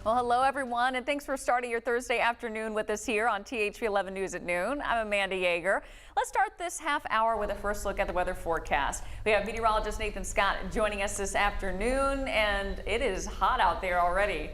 Well, hello, everyone, and thanks for starting your Thursday afternoon with us here on THV 11 News at noon. I'm Amanda Jaeger. Let's start this half hour with a first look at the weather forecast. We have meteorologist Nathan Scott joining us this afternoon, and it is hot out there already.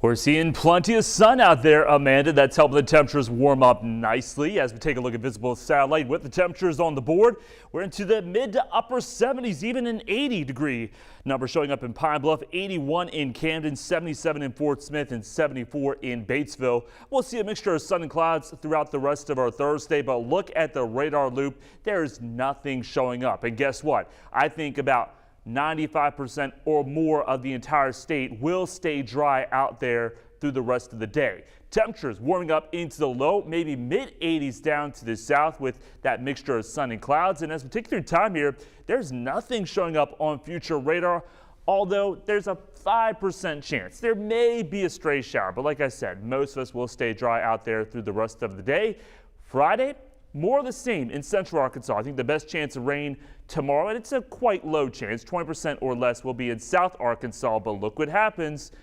We're seeing plenty of sun out there, Amanda. That's helping the temperatures warm up nicely. As we take a look at visible satellite with the temperatures on the board, we're into the mid to upper 70s, even an 80-degree number showing up in Pine Bluff, 81 in Camden, 77 in Fort Smith, and 74 in Batesville. We'll see a mixture of sun and clouds throughout the rest of our Thursday, but look at the radar loop. There's nothing showing up. And guess what? I think about 95% or more of the entire state will stay dry out there through the rest of the day. Temperatures warming up into the low, maybe mid 80s down to the south with that mixture of sun and clouds. And as we take through time here, there's nothing showing up on future radar, although there's a 5% chance there may be a stray shower. But like I said, most of us will stay dry out there through the rest of the day. Friday, more of the same in central Arkansas. I think the best chance of rain tomorrow, and it's a quite low chance, 20% or less will be in south Arkansas. But look what happens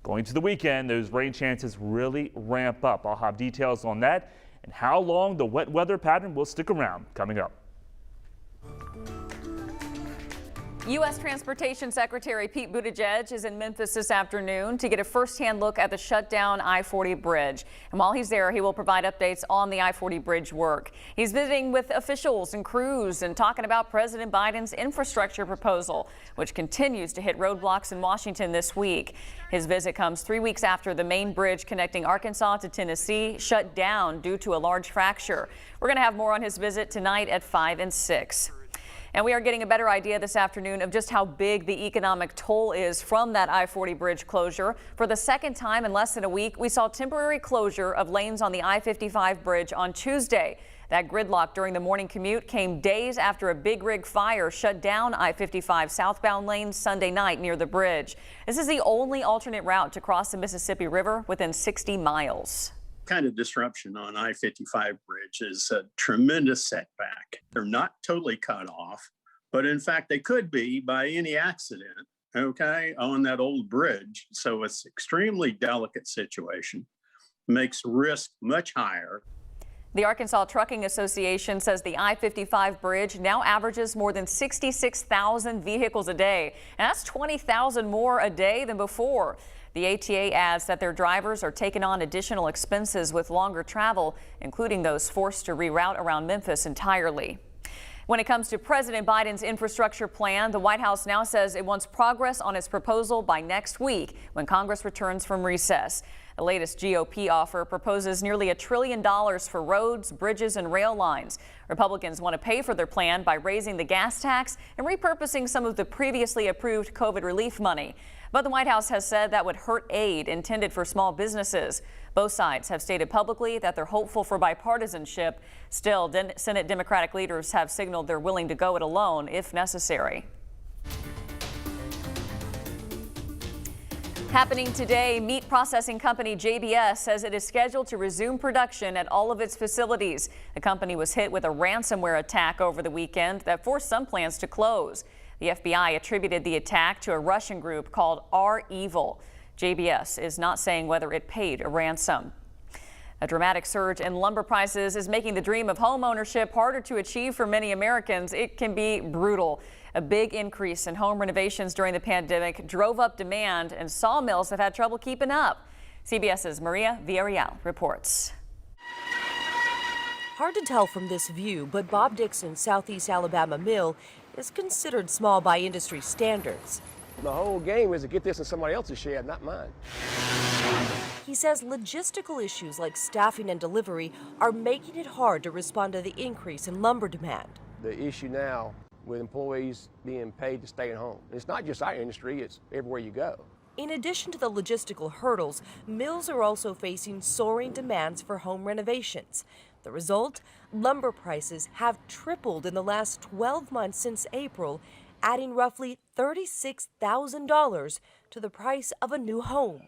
going to the weekend. Those rain chances really ramp up. I'll have details on that and how long the wet weather pattern will stick around coming up. U.S. Transportation Secretary Pete Buttigieg is in Memphis this afternoon to get a first-hand look at the shutdown I-40 bridge. And while he's there, he will provide updates on the I-40 bridge work. He's visiting with officials and crews and talking about President Biden's infrastructure proposal, which continues to hit roadblocks in Washington this week. His visit comes 3 weeks after the main bridge connecting Arkansas to Tennessee shut down due to a large fracture. We're going to have more on his visit tonight at 5 and 6. And we are getting a better idea this afternoon of just how big the economic toll is from that I-40 bridge closure. For the second time in less than a week, we saw temporary closure of lanes on the I-55 bridge on Tuesday. That gridlock during the morning commute came days after a big rig fire shut down I-55 southbound lanes Sunday night near the bridge. This is the only alternate route to cross the Mississippi River within 60 miles. Kind of disruption on I-55 bridge is a tremendous setback. They're not totally cut off, but in fact they could be by any accident, okay, on that old bridge. So it's extremely delicate situation, makes risk much higher. The Arkansas Trucking Association says the I-55 bridge now averages more than 66,000 vehicles a day, and that's 20,000 more a day than before. The ATA adds that their drivers are taking on additional expenses with longer travel, including those forced to reroute around Memphis entirely. When it comes to President Biden's infrastructure plan, the White House now says it wants progress on its proposal by next week when Congress returns from recess. The latest GOP offer proposes nearly $1 trillion for roads, bridges, and rail lines. Republicans want to pay for their plan by raising the gas tax and repurposing some of the previously approved COVID relief money. But the White House has said that would hurt aid intended for small businesses. Both sides have stated publicly that they're hopeful for bipartisanship. Still, Senate Democratic leaders have signaled they're willing to go it alone if necessary. Happening today, meat processing company JBS says it is scheduled to resume production at all of its facilities. The company was hit with a ransomware attack over the weekend that forced some plants to close. The FBI attributed the attack to a Russian group called R-Evil. JBS is not saying whether it paid a ransom. A dramatic surge in lumber prices is making the dream of home ownership harder to achieve for many Americans. It can be brutal. A big increase in home renovations during the pandemic drove up demand, and sawmills have had trouble keeping up. CBS's Maria Villarreal reports. Hard to tell from this view, but Bob Dixon's Southeast Alabama mill is considered small by industry standards. The whole game is to get this in somebody else's shed, not mine. He says logistical issues like staffing and delivery are making it hard to respond to the increase in lumber demand. The issue now with employees being paid to stay at home. It's not just our industry, it's everywhere you go. In addition to the logistical hurdles, mills are also facing soaring demands for home renovations. The result? Lumber prices have tripled in the last 12 months since April, adding roughly $36,000 to the price of a new home.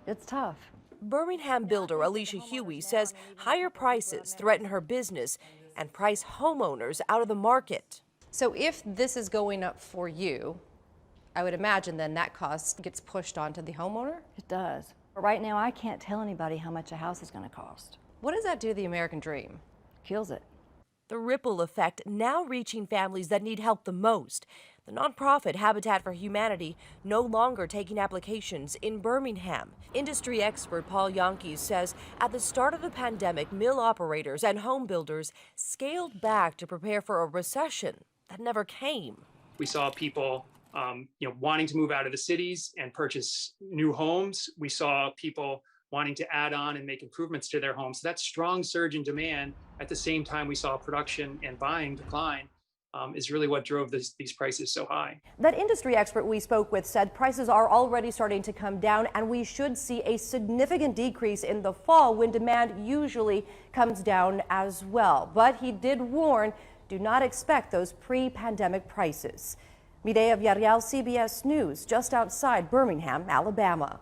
It's tough. Birmingham builder Alicia Huey says higher prices threaten her business and price homeowners out of the market. So if this is going up for you, I would imagine then that cost gets pushed onto the homeowner? It does. Right now, I can't tell anybody how much a house is going to cost. What does that do to the American dream? Kills it. The ripple effect now reaching families that need help the most. The nonprofit Habitat for Humanity no longer taking applications in Birmingham. Industry expert Paul Yonkes says at the start of the pandemic, mill operators and home builders scaled back to prepare for a recession that never came. We saw people wanting to move out of the cities and purchase new homes. We saw people wanting to add on and make improvements to their homes. So that strong surge in demand at the same time we saw production and buying decline is really what drove these prices so high. That industry expert we spoke with said prices are already starting to come down, and we should see a significant decrease in the fall when demand usually comes down as well. But he did warn, do not expect those pre-pandemic prices. Mireya Villarreal, CBS News, just outside Birmingham, Alabama.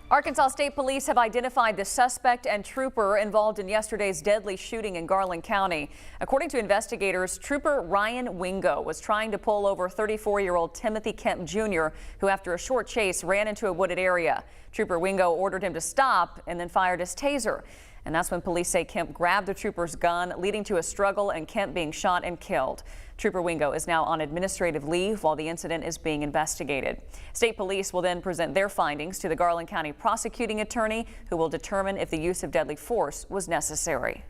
Arkansas State Police have identified the suspect and trooper involved in yesterday's deadly shooting in Garland County. According to investigators, Trooper Ryan Wingo was trying to pull over 34-year-old Timothy Kemp Jr., who after a short chase ran into a wooded area. Trooper Wingo ordered him to stop and then fired his taser. And that's when police say Kemp grabbed the trooper's gun, leading to a struggle and Kemp being shot and killed. Trooper Wingo is now on administrative leave while the incident is being investigated. State police will then present their findings to the Garland County prosecuting attorney, who will determine if the use of deadly force was necessary.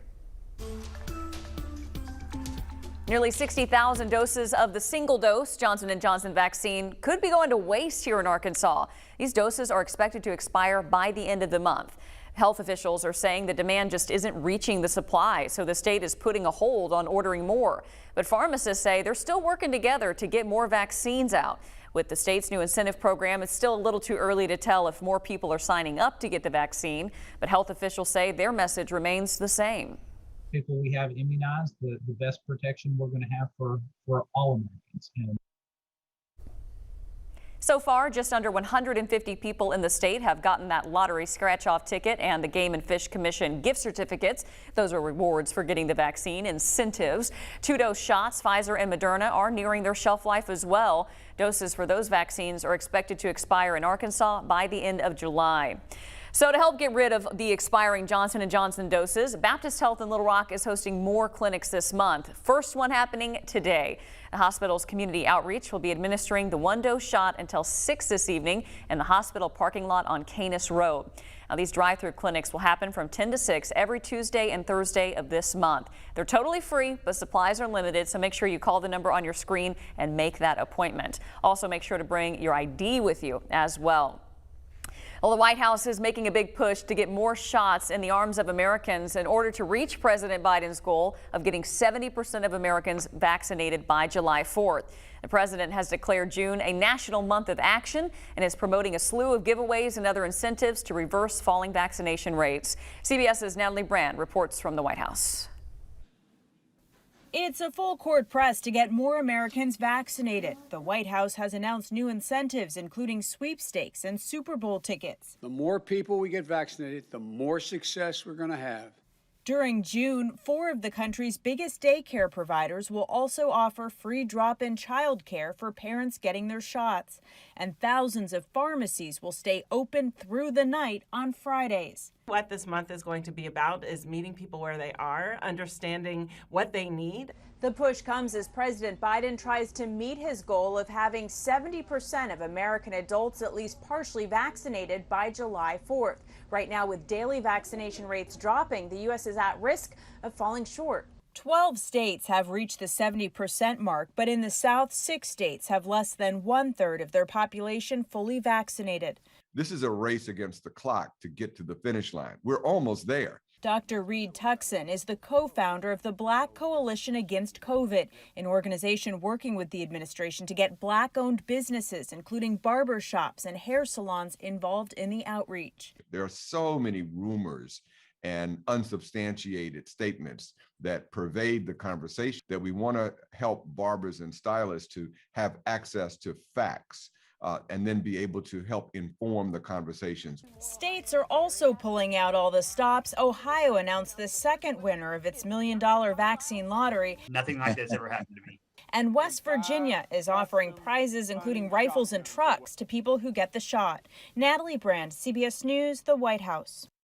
Nearly 60,000 doses of the single-dose Johnson & Johnson vaccine could be going to waste here in Arkansas. These doses are expected to expire by the end of the month. Health officials are saying the demand just isn't reaching the supply, so the state is putting a hold on ordering more. But pharmacists say they're still working together to get more vaccines out. With the state's new incentive program, it's still a little too early to tell if more people are signing up to get the vaccine, but health officials say their message remains the same. People we have immunized, the best protection we're going to have for all Americans. And so far, just under 150 people in the state have gotten that lottery scratch-off ticket and the Game and Fish Commission gift certificates. Those are rewards for getting the vaccine. Incentives. 2-dose shots, Pfizer and Moderna, are nearing their shelf life as well. Doses for those vaccines are expected to expire in Arkansas by the end of July. So to help get rid of the expiring Johnson & Johnson doses, Baptist Health in Little Rock is hosting more clinics this month. First one happening today. The hospital's community outreach will be administering the 1-dose shot until 6 this evening in the hospital parking lot on Canis Road. Now, these drive-through clinics will happen from 10 to 6 every Tuesday and Thursday of this month. They're totally free, but supplies are limited, so make sure you call the number on your screen and make that appointment. Also, make sure to bring your ID with you as well. Well, the White House is making a big push to get more shots in the arms of Americans in order to reach President Biden's goal of getting 70% of Americans vaccinated by July 4th. The president has declared June a national month of action and is promoting a slew of giveaways and other incentives to reverse falling vaccination rates. CBS's Natalie Brand reports from the White House. It's a full court press to get more Americans vaccinated. The White House has announced new incentives, including sweepstakes and Super Bowl tickets. The more people we get vaccinated, the more success we're going to have. During June, 4 of the country's biggest daycare providers will also offer free drop-in childcare for parents getting their shots. And thousands of pharmacies will stay open through the night on Fridays. What this month is going to be about is meeting people where they are, understanding what they need. The push comes as President Biden tries to meet his goal of having 70% of American adults at least partially vaccinated by July 4th. Right now, with daily vaccination rates dropping, the U.S. is at risk of falling short. 12 states have reached the 70% mark, but in the South, 6 states have less than 1/3 of their population fully vaccinated. This is a race against the clock to get to the finish line. We're almost there. Dr. Reed Tuckson is the co-founder of the Black Coalition Against COVID, an organization working with the administration to get Black-owned businesses, including barber shops and hair salons, involved in the outreach. There are so many rumors and unsubstantiated statements that pervade the conversation that we want to help barbers and stylists to have access to facts. And then be able to help inform the conversations. States are also pulling out all the stops. Ohio announced the second winner of its $1 million vaccine lottery. Nothing like this ever happened to me. And West Virginia is offering prizes, including rifles and trucks, to people who get the shot. Natalie Brand, CBS News, the White House.